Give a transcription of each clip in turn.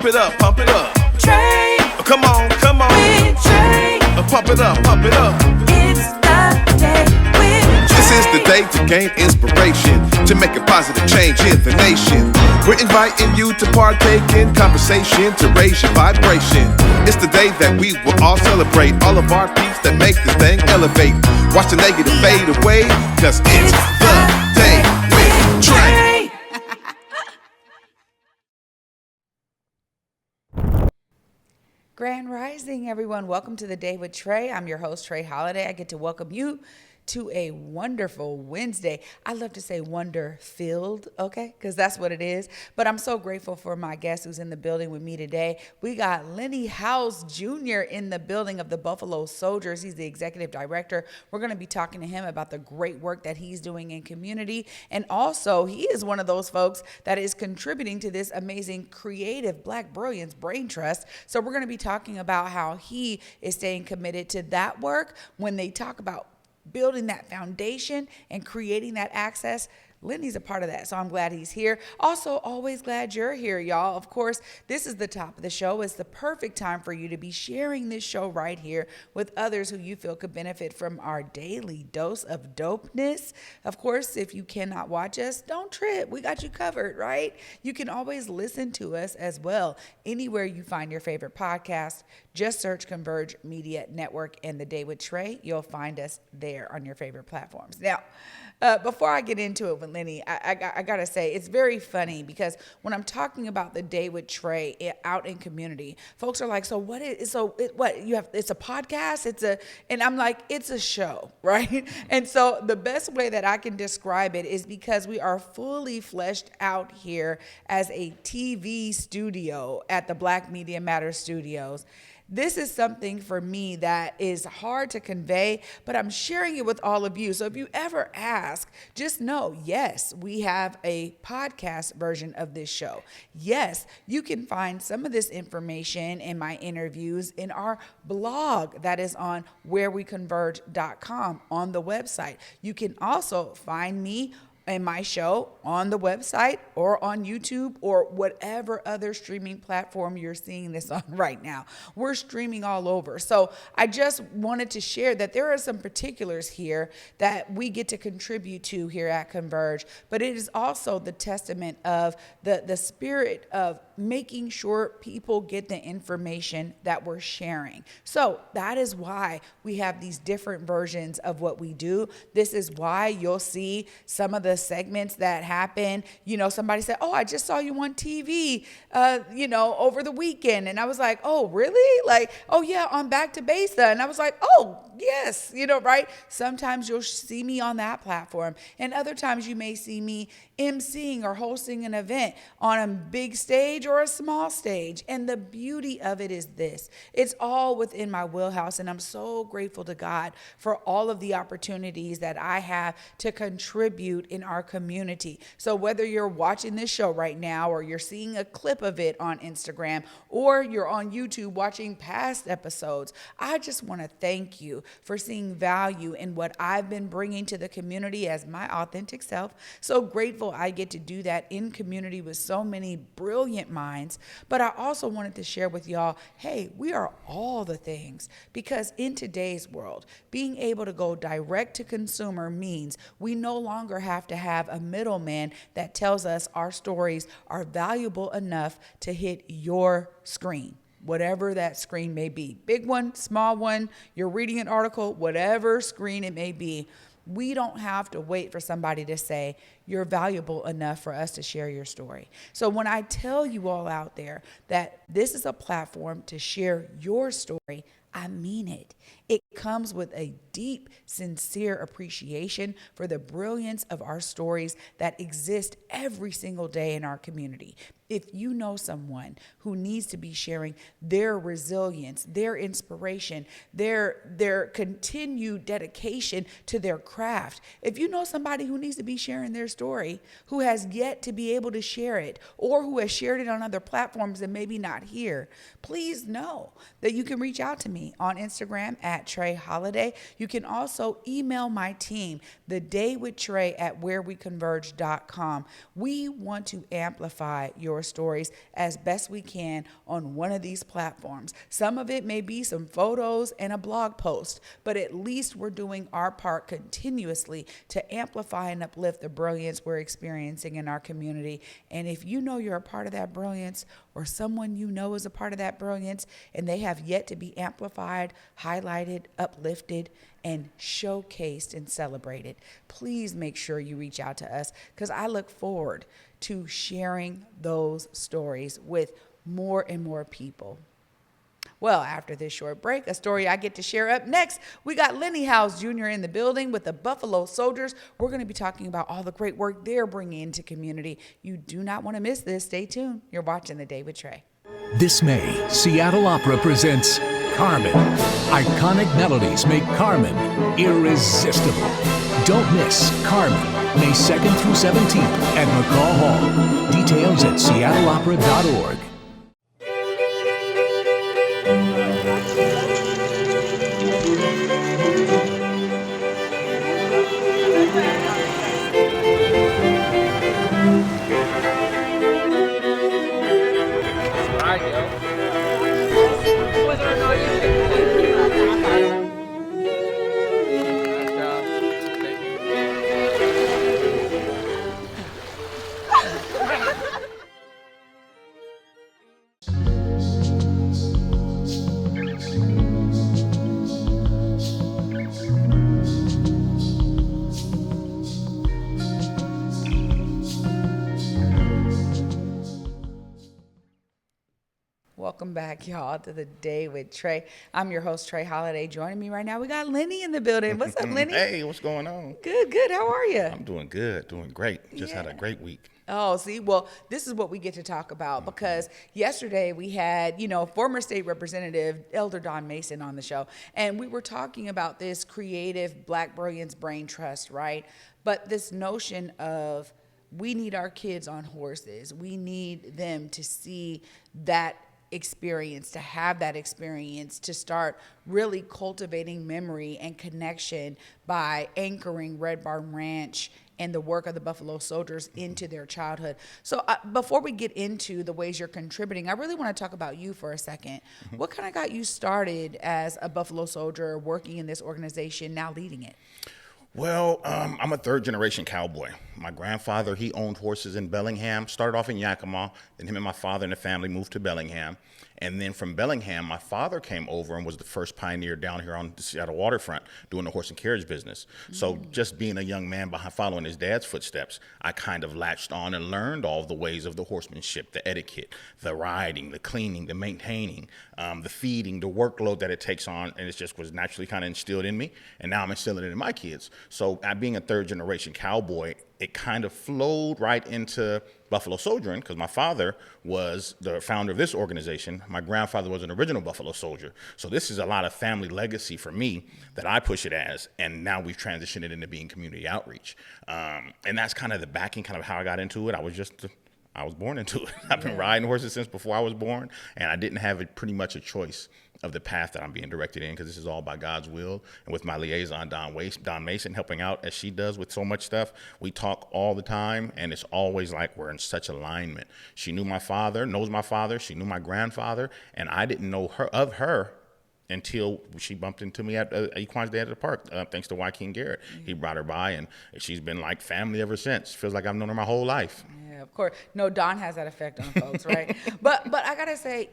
it up, pump it up. Trae, Come on, come on. with Trae. Pump it up, pump it up. It's the day with Trae. This is the day to gain inspiration, to make a positive change in the nation. We're inviting you to partake in conversation, to raise your vibration. It's the day that we will all celebrate all of our peeps that make this thing elevate. Watch the negative fade away, cause it's the day with Trae. Grand Rising, everyone. Welcome to the Day with Trae. I'm your host, Trae Holiday. I get to welcome you to a wonderful Wednesday. I love to say wonder-filled, okay, because that's what it is. But I'm so grateful for my guest who's in the building with me today. We got Lenny Howze Jr. in the building of the Buffalo Soldiers. He's the executive director. We're going to be talking to him about the great work that he's doing in community. And also, he is one of those folks that is contributing to this amazing creative Black Brilliance Brain Trust. So we're going to be talking about how he is staying committed to that work. When they talk about building that foundation and creating that access, Lenny's a part of that, so I'm glad he's here. Also, always glad you're here, y'all. Of course, this is the top of the show. It's the perfect time for you to be sharing this show right here with others who you feel could benefit from our daily dose of dopeness. Of course, if you cannot watch us, don't trip. We got you covered, right? You can always listen to us as well anywhere you find your favorite podcast. Just search Converge Media Network and The Day with Trae. You'll find us there on your favorite platforms. Now, before I get into it with Lenny, I got to say, it's very funny because when I'm talking about the Day with Trae out in community, folks are like, so what is, so it, what you have, it's a podcast, and I'm like, it's a show, right? And so the best way that I can describe it is because we are fully fleshed out here as a TV studio at the Black Media Matters Studios. This is something for me that is hard to convey, but I'm sharing it with all of you. So if you ever ask, just know, yes, we have a podcast version of this show. Yes, you can find some of this information in my interviews in our blog that is on whereweconverge.com on the website. You can also find me and my show on the website or on YouTube or whatever other streaming platform you're seeing this on right now. We're streaming all over. So I just wanted to share that there are some particulars here that we get to contribute to here at Converge, but it is also the testament of the spirit of making sure people get the information that we're sharing. So that is why we have these different versions of what we do. This is why you'll see some of the segments that happen. You know, somebody said, oh, I just saw you on TV, over the weekend. And I was like, oh, really? Like, oh yeah, on Back to Besa. And I was like, oh, yes, right? Sometimes you'll see me on that platform. And other times you may see me emceeing or hosting an event on a big stage or a small stage. And the beauty of it is this: it's all within my wheelhouse. And I'm so grateful to God for all of the opportunities that I have to contribute in our community. So whether you're watching this show right now, or you're seeing a clip of it on Instagram, or you're on YouTube watching past episodes, I just want to thank you for seeing value in what I've been bringing to the community as my authentic self. So grateful I get to do that in community with so many brilliant minds. But I also wanted to share with y'all, hey, we are all the things, because in today's world, being able to go direct to consumer means we no longer have to have a middleman that tells us our stories are valuable enough to hit your screen. Whatever that screen may be, big one, small one, you're reading an article, whatever screen it may be, we don't have to wait for somebody to say you're valuable enough for us to share your story. So when I tell you all out there that this is a platform to share your story, I mean it. It comes with a deep, sincere appreciation for the brilliance of our stories that exist every single day in our community. If you know someone who needs to be sharing their resilience, their inspiration, their continued dedication to their craft, if you know somebody who needs to be sharing their story, who has yet to be able to share it, or who has shared it on other platforms and maybe not here, please know that you can reach out to me. me on Instagram at Trae Holiday. You can also email my team, thedaywithtrae@whereweconverge.com. We want to amplify your stories as best we can on one of these platforms. Some of it may be some photos and a blog post, but at least we're doing our part continuously to amplify and uplift the brilliance we're experiencing in our community. And if you know you're a part of that brilliance, or someone you know is a part of that brilliance, and they have yet to be amplified, highlighted, uplifted, and showcased and celebrated, please make sure you reach out to us, because I look forward to sharing those stories with more and more people. Well, after this short break, a story I get to share up next. We got Lenny Howze Jr. in the building with the Buffalo Soldiers. We're going to be talking about all the great work they're bringing into community. You do not want to miss this. Stay tuned. You're watching The Day with Trae. This May, Seattle Opera presents Carmen. Iconic melodies make Carmen irresistible. Don't miss Carmen, May 2nd through 17th at McCaw Hall. Details at seattleopera.org. Welcome back, y'all, to The Day with Trae. I'm your host, Trae Holiday. Joining me right now, we got Lenny in the building. What's up, Lenny? Hey, what's going on? Good, good. How are you? I'm doing good, doing great. Just had a great week. Oh, see, well, this is what we get to talk about, because yesterday we had, former state representative Elder Don Mason on the show, and we were talking about this creative Black Brilliance Brain Trust, right? But this notion of we need our kids on horses. We need them to see that experience, to have that experience, to start really cultivating memory and connection by anchoring Red Barn Ranch and the work of the Buffalo Soldiers into their childhood. So before we get into the ways you're contributing, I really want to talk about you for a second. What kind of got you started as a Buffalo Soldier, working in this organization, now leading it? Well, I'm a third generation cowboy. My grandfather, he owned horses in Bellingham, started off in Yakima, then him and my father and the family moved to Bellingham. And then from Bellingham, my father came over and was the first pioneer down here on the Seattle waterfront doing the horse and carriage business. So just being a young man behind following his dad's footsteps, I kind of latched on and learned all the ways of the horsemanship, the etiquette, the riding, the cleaning, the maintaining, the feeding, the workload that it takes on. And it just was naturally kind of instilled in me. And now I'm instilling it in my kids. So being a third generation cowboy, it kind of flowed right into Buffalo Soldiering, because my father was the founder of this organization. My grandfather was an original Buffalo Soldier. So this is a lot of family legacy for me that I push it as, and now we've transitioned it into being community outreach. And that's kind of the backing, kind of how I got into it. I was born into it. I've been riding horses since before I was born, and I didn't have pretty much a choice of the path that I'm being directed in, because this is all by God's will. And with my liaison, Don Mason, helping out as she does with so much stuff, we talk all the time, and it's always like we're in such alignment. She knew my father, knows my father, she knew my grandfather, and I didn't know her until she bumped into me at Equines Day at the park, thanks to Joaquin Garrett. He brought her by, and she's been like family ever since. Feels like I've known her my whole life. Yeah, of course. No, Don has that effect on folks, right? But I gotta say,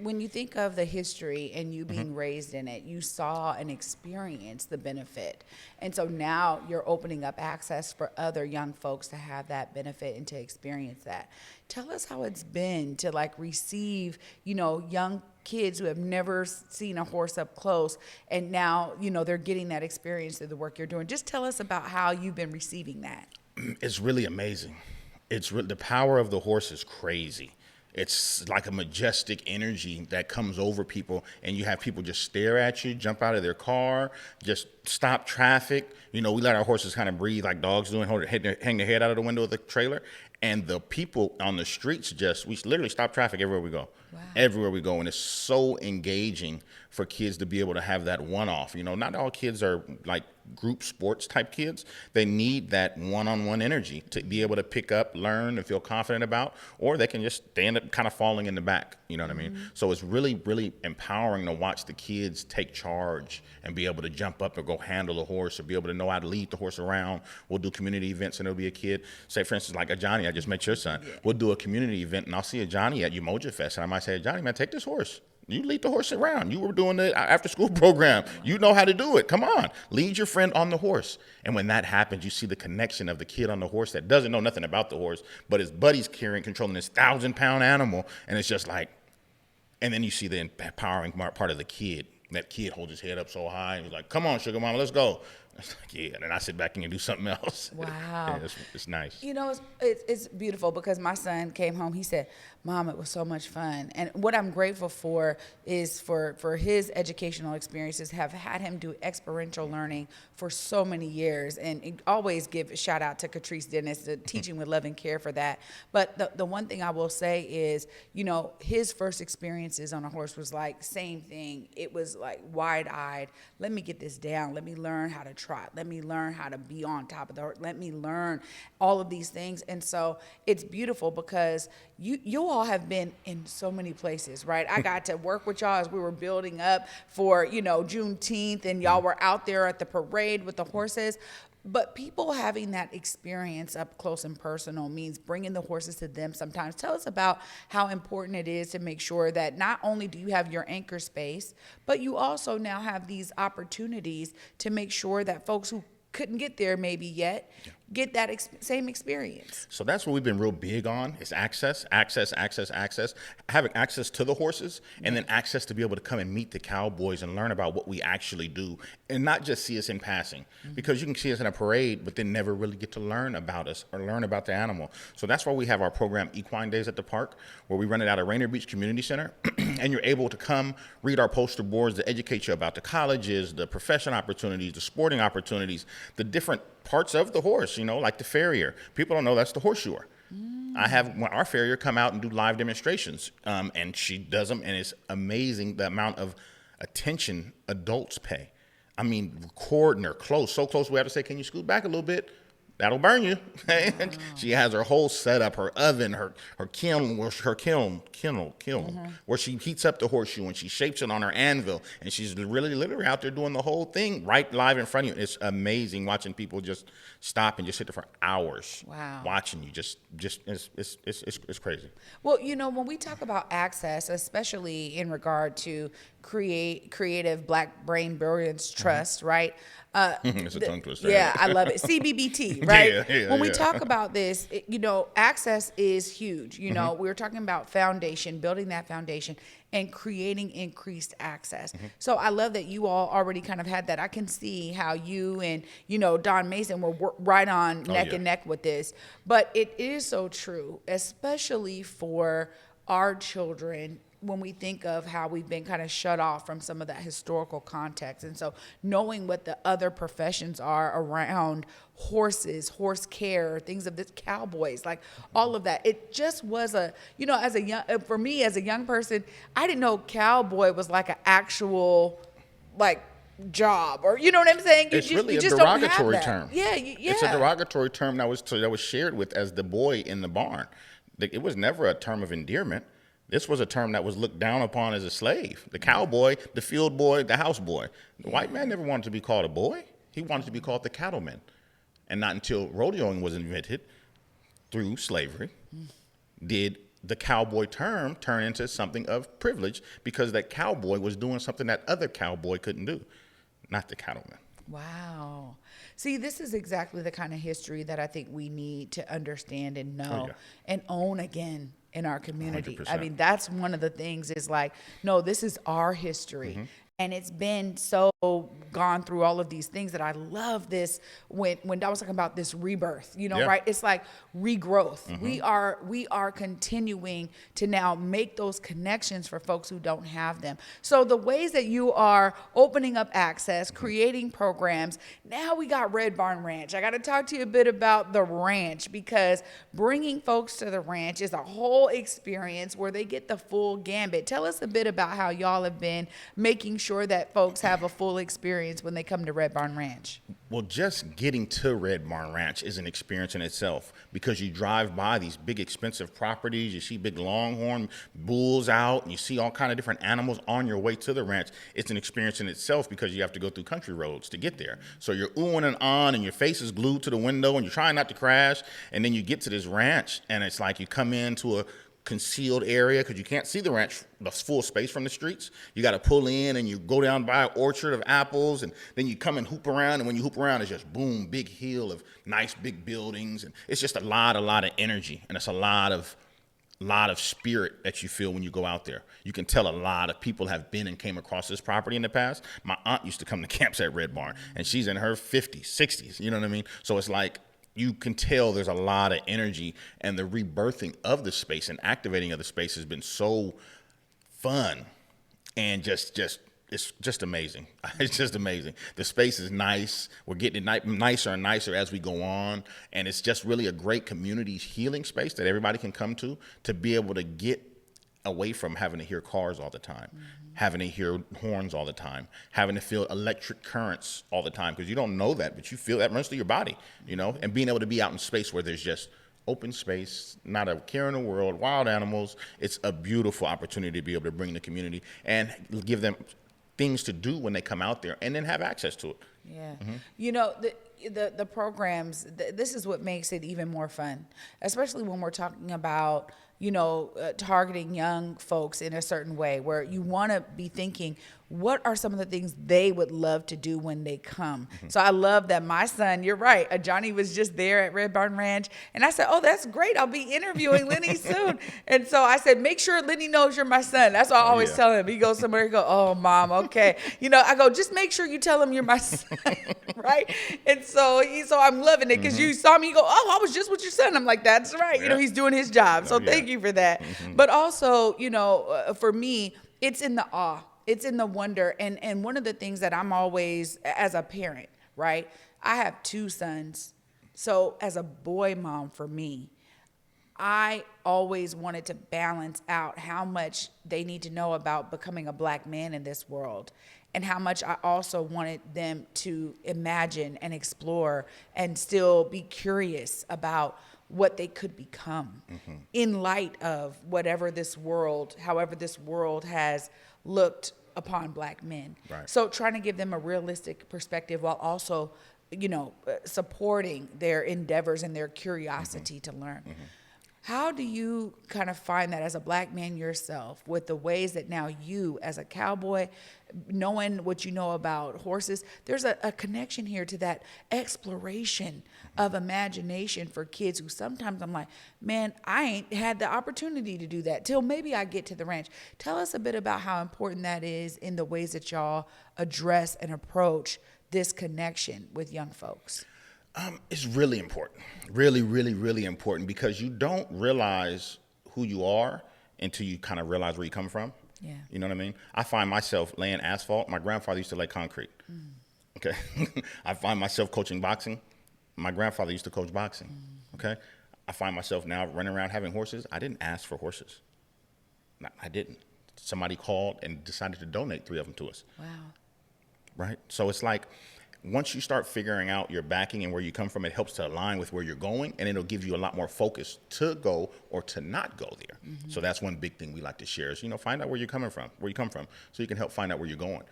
when you think of the history and you being raised in it, you saw and experienced the benefit. And so now you're opening up access for other young folks to have that benefit and to experience that. Tell us how it's been to receive, young kids who have never seen a horse up close, and now, they're getting that experience through the work you're doing. Just tell us about how you've been receiving that. It's really amazing. The power of the horse is crazy. It's like a majestic energy that comes over people, and you have people just stare at you, jump out of their car, just stop traffic. We let our horses kind of breathe like dogs do and hang their head out of the window of the trailer. And the people on the streets we literally stop traffic everywhere we go. Wow. Everywhere we go. And it's so engaging for kids to be able to have that one-off. Not all kids are like group sports type kids. They need that one-on-one energy to be able to pick up, learn, and feel confident about, or they can just end up kind of falling in the back. You know what I mean? So it's really, really empowering to watch the kids take charge and be able to jump up or go handle a horse or be able to know how to lead the horse around. We'll do community events and there'll be a kid, say for instance, like a Johnny, I just met your son. Yeah. We'll do a community event and I'll see a Johnny at Umoja Fest and I might say, Johnny, man, take this horse. You lead the horse around. You were doing the after school program. You know how to do it. Come on. Lead your friend on the horse. And when that happens, you see the connection of the kid on the horse that doesn't know nothing about the horse, but his buddy's controlling this 1,000-pound animal. And it's just like, and then you see the empowering part of the kid. That kid holds his head up so high and he's like, come on, sugar mama, let's go. It's like, yeah, and then I sit back and do something else. Wow. Yeah, it's nice. It's beautiful because my son came home. He said, Mom, it was so much fun. And what I'm grateful for is for his educational experiences, have had him do experiential learning for so many years. And always give a shout out to Catrice Dennis, the Teaching with Love and Care for that. But the one thing I will say is, his first experiences on a horse was like same thing. It was like wide-eyed. Let me get this down. Let me learn how to trot. Let me learn how to be on top of the horse. Let me learn all of these things. And so it's beautiful because you all have been in so many places, right? I got to work with y'all as we were building up for, Juneteenth, and y'all were out there at the parade with the horses. But people having that experience up close and personal means bringing the horses to them sometimes. Tell us about how important it is to make sure that not only do you have your anchor space, but you also now have these opportunities to make sure that folks who couldn't get there maybe yet get that same experience. So that's what we've been real big on is access, having access to the horses, and then access to be able to come and meet the cowboys and learn about what we actually do and not just see us in passing, because you can see us in a parade but then never really get to learn about us or learn about the animal. So that's why we have our program Equine Days at the Park, where we run it out of Rainier Beach Community Center and you're able to come read our poster boards to educate you about the colleges, the profession opportunities, the sporting opportunities, the different parts of the horse, like the farrier. People don't know that's the horseshoer. I have our farrier come out and do live demonstrations, and she does them, and it's amazing the amount of attention adults pay. I mean, recording her close, so close we have to say, can you scoot back a little bit? That'll burn you. She has her whole setup, her oven, her kiln, where she heats up the horseshoe and she shapes it on her anvil, and she's really literally out there doing the whole thing right live in front of you. It's amazing watching people just stop and just sit there for hours. Wow. Watching you. Just it's crazy. Well, when we talk about access, especially in regard to creative Black Brain Brilliance Trust, right? It's a tongue twister. Yeah, I love it. CBBT, right? When we yeah. talk about this, access is huge. We were talking about foundation, building that foundation, and creating increased access. So I love that you all already kind of had that. I can see how you and, Don Mason were right on neck and neck with this. But it is so true, especially for our children, when we think of how we've been kind of shut off from some of that historical context. And so knowing what the other professions are around horses, horse care, things of this, cowboys, like all of that. It just was for me as a young person, I didn't know cowboy was like an actual job, or you know what I'm saying? It's really a derogatory term. Yeah. It's a derogatory term that was shared with as the boy in the barn. It was never a term of endearment. This was a term that was looked down upon as a slave. The cowboy, the field boy, the house boy. The white man never wanted to be called a boy. He wanted to be called the cattleman. And not until rodeoing was invented through slavery did the cowboy term turn into something of privilege, because that cowboy was doing something that other cowboy couldn't do, not the cattleman. Wow. See, this is exactly the kind of history that I think we need to understand and know and own again in our community. 100%. I mean, that's one of the things is no, this is our history. And it's been so gone through all of these things that I love this when I was talking about this rebirth, Yeah. right? It's like regrowth. We are continuing to now make those connections for folks who don't have them. So the ways that you are opening up access, creating programs, now we got Red Barn Ranch. I got to talk to you a bit about the ranch, because bringing folks to the ranch is a whole experience where they get the full gambit. Tell us a bit about how y'all have been making sure that folks have a full experience when they come to Red Barn Ranch. Well, just getting to Red Barn Ranch is an experience in itself, because you drive by these big expensive properties, you see big longhorn bulls out, and you see all kind of different animals on your way to the ranch. It's an experience in itself because you have to go through country roads to get there. So you're oohing and on, and your face is glued to the window, and you're trying not to crash, and then you get to this ranch, and it's like you come into a concealed area because you can't see the ranch, the full space from the streets. You got to pull in, and you go down by an orchard of apples, and then you come and hoop around, and when you hoop around, it's just boom, big hill of nice big buildings, and it's just a lot of energy, and it's a lot of spirit that you feel when you go out there. You can tell a lot of people have been and came across this property in the past. My aunt used to come to camps at Red Barn, and she's in her 50s, 60s, you know what I mean? So it's like, you can tell there's a lot of energy, and the rebirthing of the space and activating of the space has been so fun, and it's just amazing. It's just amazing. The space is nice. We're getting it nicer and nicer as we go on, and it's just really a great community healing space that everybody can come to be able to get away from having to hear cars all the time, having to hear horns all the time, having to feel electric currents all the time, because you don't know that, but you feel that runs through your body, and being able to be out in space where there's just open space, not a care in the world, wild animals. It's a beautiful opportunity to be able to bring the community and give them things to do when they come out there, and then have access to it. Yeah. The programs, this is what makes it even more fun, especially when we're talking about, targeting young folks in a certain way, where you want to be thinking, what are some of the things they would love to do when they come? So I love that my son, you're right, Johnny was just there at Red Barn Ranch, and I said, oh, that's great, I'll be interviewing Lenny soon. And so I said, make sure Lenny knows you're my son. That's what I always tell him. He goes somewhere, he goes, oh, Mom, okay. I go, just make sure you tell him you're my son, right? And so I'm loving it, because you saw me, you go, oh, I was just with your son. I'm like, that's right. He's doing his job. So thank you for that. But also, for me, it's in the awe. It's in the wonder. And one of the things that I'm always, as a parent, right? I have 2 sons. So as a boy mom, for me, I always wanted to balance out how much they need to know about becoming a black man in this world, and how much I also wanted them to imagine and explore and still be curious about what they could become in light of however this world has looked upon black men. Right. So trying to give them a realistic perspective while also, supporting their endeavors and their curiosity to learn. How do you kind of find that as a black man yourself, with the ways that now you, as a cowboy, knowing what you know about horses, there's a connection here to that exploration of imagination for kids who sometimes I'm like, man, I ain't had the opportunity to do that till maybe I get to the ranch. Tell us a bit about how important that is in the ways that y'all address and approach this connection with young folks. It's really important, really, really, really important, because you don't realize who you are until you kind of realize where you come from. Yeah. You know what I mean? I find myself laying asphalt. My grandfather used to lay concrete. Okay. I find myself coaching boxing. My grandfather used to coach boxing. Okay. I find myself now running around having horses. I didn't ask for horses. No, I didn't. Somebody called and decided to donate 3 of them to us. Wow. Right? So it's like, once you start figuring out your backing and where you come from, it helps to align with where you're going, and it'll give you a lot more focus to go or to not go there. So that's one big thing we like to share is, find out where you come from, so you can help find out where you're going.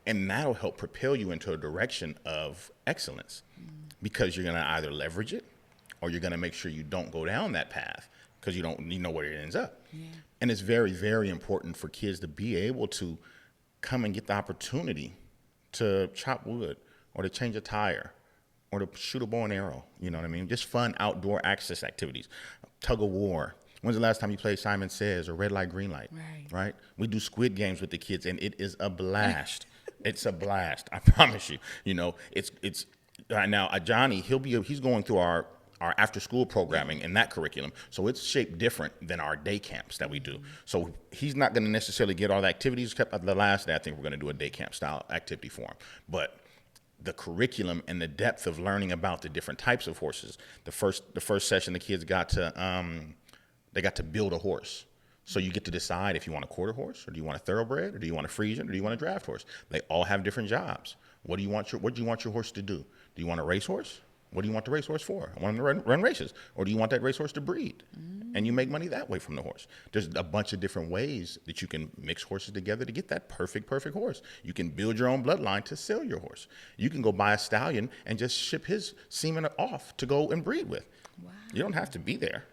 And that'll help propel you into a direction of excellence, because you're going to either leverage it or you're going to make sure you don't go down that path, because you know where it ends up. Yeah. And it's very, very important for kids to be able to come and get the opportunity to chop wood, or to change a tire, or to shoot a bow and arrow, you know what I mean? Just fun outdoor access activities. Tug of war. When's the last time you played Simon Says or Red Light, Green Light? Right? We do squid games with the kids, and it is a blast. It's a blast. I promise you. You know, it's now Johnny. He's going through our after school programming in that curriculum. So it's shaped different than our day camps that we do. So he's not going to necessarily get all the activities. Except the last day, I think we're going to do a day camp style activity for him. But the curriculum and the depth of learning about the different types of horses. The first session, the kids got to build a horse. So you get to decide if you want a quarter horse, or do you want a thoroughbred, or do you want a Frisian, or do you want a draft horse? They all have different jobs. What do you want your horse to do? Do you want a racehorse? What do you want the racehorse for? I want him to run races. Or do you want that racehorse to breed? And you make money that way from the horse. There's a bunch of different ways that you can mix horses together to get that perfect horse. You can build your own bloodline to sell your horse. You can go buy a stallion and just ship his semen off to go and breed with. Wow. You don't have to be there.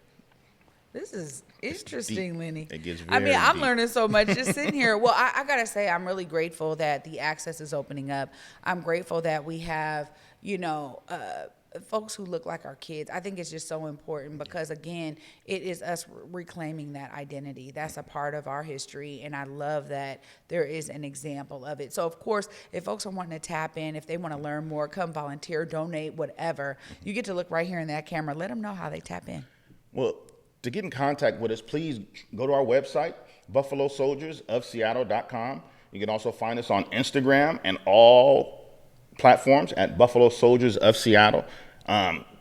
This is interesting, Lenny. It gets I'm very deep. learning so much just sitting here. Well, I got to say, I'm really grateful that the access is opening up. I'm grateful that we have, folks who look like our kids. I think it's just so important because, again, it is us reclaiming that identity. That's a part of our history, and I love that there is an example of it. So, of course, if folks are wanting to tap in, if they want to learn more, come volunteer, donate, whatever, you get to look right here in that camera. Let them know how they tap in. Well, to get in contact with us, please go to our website, buffalosoldiersofseattle.com. You can also find us on Instagram and all platforms at Buffalo Soldiers of Seattle.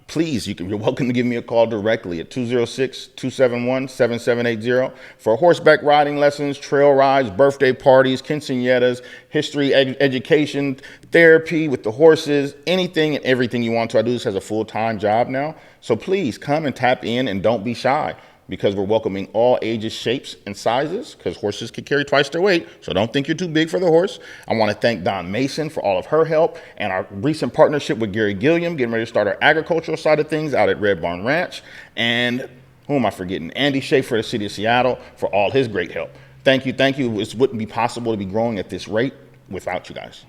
Please, you're welcome to give me a call directly at 206-271-7780 for horseback riding lessons, trail rides, birthday parties, quinceañeras, history, education, therapy with the horses, anything and everything you want to. I do this as a full-time job now. So please come and tap in and don't be shy, because we're welcoming all ages, shapes, and sizes, because horses can carry twice their weight, so don't think you're too big for the horse. I want to thank Don Mason for all of her help and our recent partnership with Gary Gilliam, getting ready to start our agricultural side of things out at Red Barn Ranch. And who am I forgetting? Andy Schaefer, the city of Seattle, for all his great help. Thank you. It wouldn't be possible to be growing at this rate without you guys.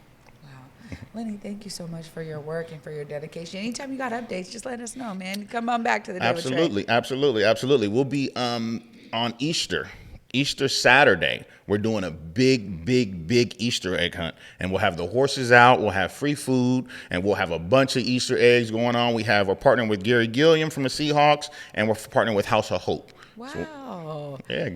Lenny, thank you so much for your work and for your dedication. Anytime you got updates, just let us know, man. Come on back to the Day with Trae. Absolutely. We'll be on Easter Saturday. We're doing a big Easter egg hunt, and we'll have the horses out. We'll have free food, and we'll have a bunch of Easter eggs going on. We're partnering with Gary Gilliam from the Seahawks, and we're partnering with House of Hope. Wow. So,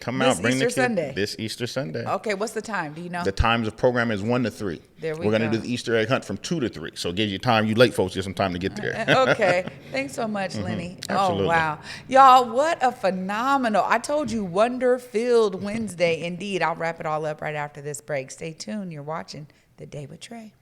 come out, bring the kids. This Easter Sunday. Okay, what's the time? Do you know? The times of program is 1 to 3. There We're going to do the Easter egg hunt from 2 to 3. So it gives you time. You late folks get some time to get there. Okay. Thanks so much, Lenny. Absolutely. Oh, wow. Y'all, what a phenomenal. I told you, wonder-filled Wednesday. Indeed. I'll wrap it all up right after this break. Stay tuned. You're watching The Day with Trae.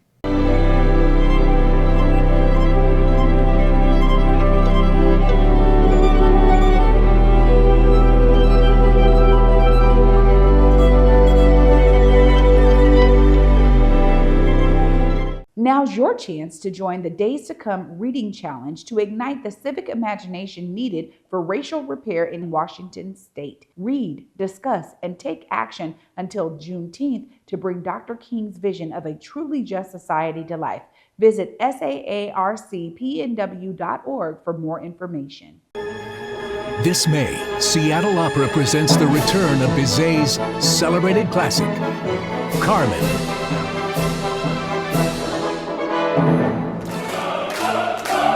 Now's your chance to join the Days to Come Reading Challenge to ignite the civic imagination needed for racial repair in Washington state. Read, discuss, and take action until Juneteenth to bring Dr. King's vision of a truly just society to life. Visit saarcpnw.org for more information. This May, Seattle Opera presents the return of Bizet's celebrated classic, Carmen.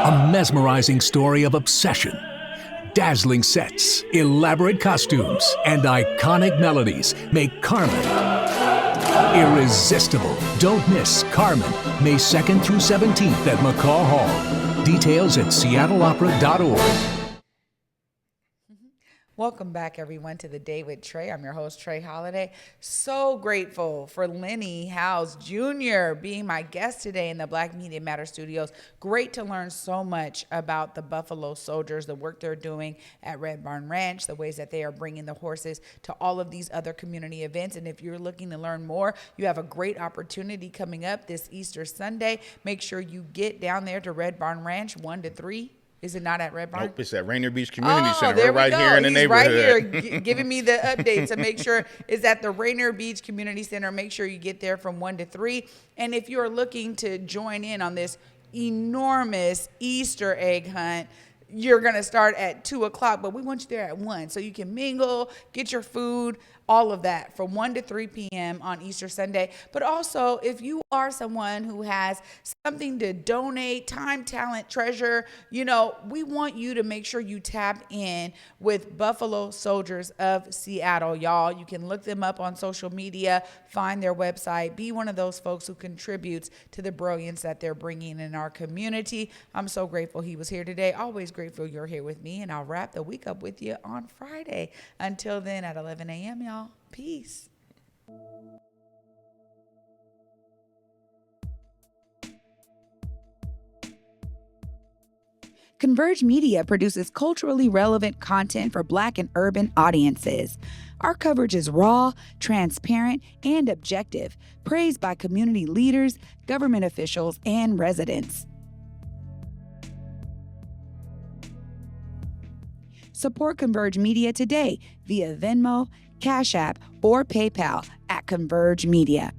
A mesmerizing story of obsession, dazzling sets, elaborate costumes, and iconic melodies make Carmen irresistible. Don't miss Carmen, May 2nd through 17th at McCaw Hall. Details at seattleopera.org. Welcome back, everyone, to The Day with Trae. I'm your host, Trae Holiday. So grateful for Lenny Howze Jr. being my guest today in the Black Media Matter Studios. Great to learn so much about the Buffalo Soldiers, the work they're doing at Red Barn Ranch, the ways that they are bringing the horses to all of these other community events. And if you're looking to learn more, you have a great opportunity coming up this Easter Sunday. Make sure you get down there to Red Barn Ranch 1 to 3. Is it not at Red Barn? Nope, it's at Rainier Beach Community Center. There We're right here in the neighborhood. Right here giving me the update to make sure it's at the Rainier Beach Community Center. Make sure you get there from 1 to 3. And if you're looking to join in on this enormous Easter egg hunt, you're going to start at 2 o'clock, but we want you there at 1 so you can mingle, get your food. all of that from 1 to 3 p.m. on Easter Sunday. But also, if you are someone who has something to donate, time, talent, treasure, we want you to make sure you tap in with Buffalo Soldiers of Seattle, y'all. You can look them up on social media, find their website, be one of those folks who contributes to the brilliance that they're bringing in our community. I'm so grateful he was here today. Always grateful you're here with me, and I'll wrap the week up with you on Friday. Until then, at 11 a.m., y'all. Peace. Converge Media produces culturally relevant content for Black and urban audiences. Our coverage is raw, transparent, and objective, praised by community leaders, government officials, and residents. Support Converge Media today via Venmo, Cash App, or PayPal at Converge Media.